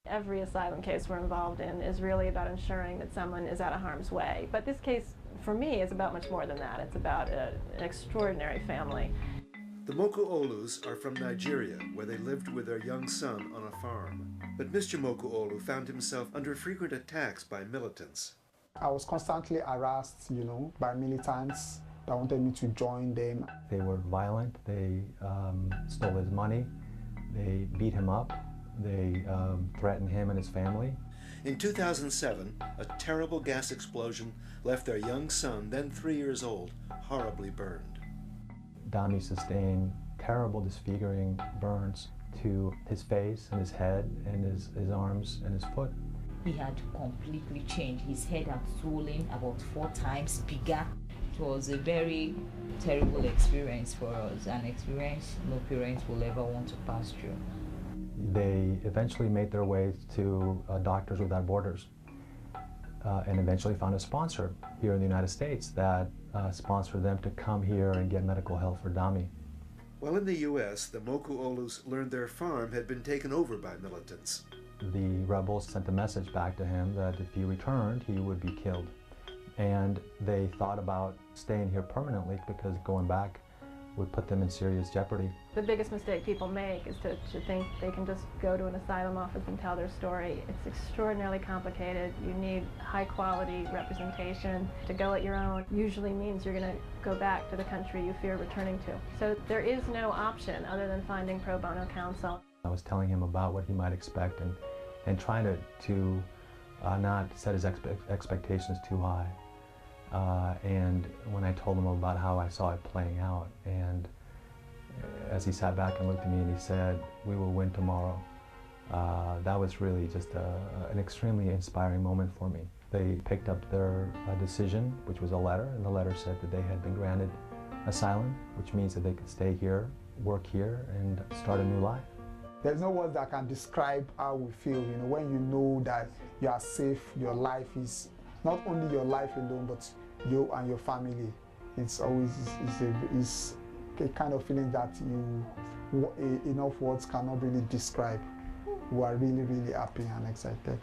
Every asylum case we're involved in is really about ensuring that someone is out of harm's way. But this case, for me, is about much more than that. It's about an extraordinary family. The Mukuolus are from Nigeria, where they lived with their young son on a farm. But Mr. Mukuolu found himself under frequent attacks by militants. I was constantly harassed, by militants that wanted me to join them. They were violent. They stole his money. They beat him up. They threatened him and his family. In 2007, a terrible gas explosion left their young son, then 3 years old, horribly burned. Dami sustained terrible disfiguring burns to his face and his head and his arms and his foot. He had completely changed. His head had swollen about 4 times bigger. It was a very terrible experience for us, an experience no parents will ever want to pass through. They eventually made their way to Doctors Without Borders and eventually found a sponsor here in the United States that sponsored them to come here and get medical help for Dami. While in the U.S., the Mukuolus learned their farm had been taken over by militants. The rebels sent a message back to him that if he returned, he would be killed. And they thought about staying here permanently because going back would put them in serious jeopardy. The biggest mistake people make is to think they can just go to an asylum office and tell their story. It's extraordinarily complicated. You need high-quality representation. To go at your own usually means you're going to go back to the country you fear returning to. So there is no option other than finding pro bono counsel. I was telling him about what he might expect and trying to not set his expectations too high. And when I told him about how I saw it playing out, and as he sat back and looked at me and he said, "We will win tomorrow," that was really just an extremely inspiring moment for me. They picked up their decision, which was a letter, and the letter said that they had been granted asylum, which means that they could stay here, work here, and start a new life. There's no words that can describe how we feel, when you know that you are safe, your life is not only your life alone, but you and your family. It's always is a kind of feeling that enough words cannot really describe. We are really, really happy and excited.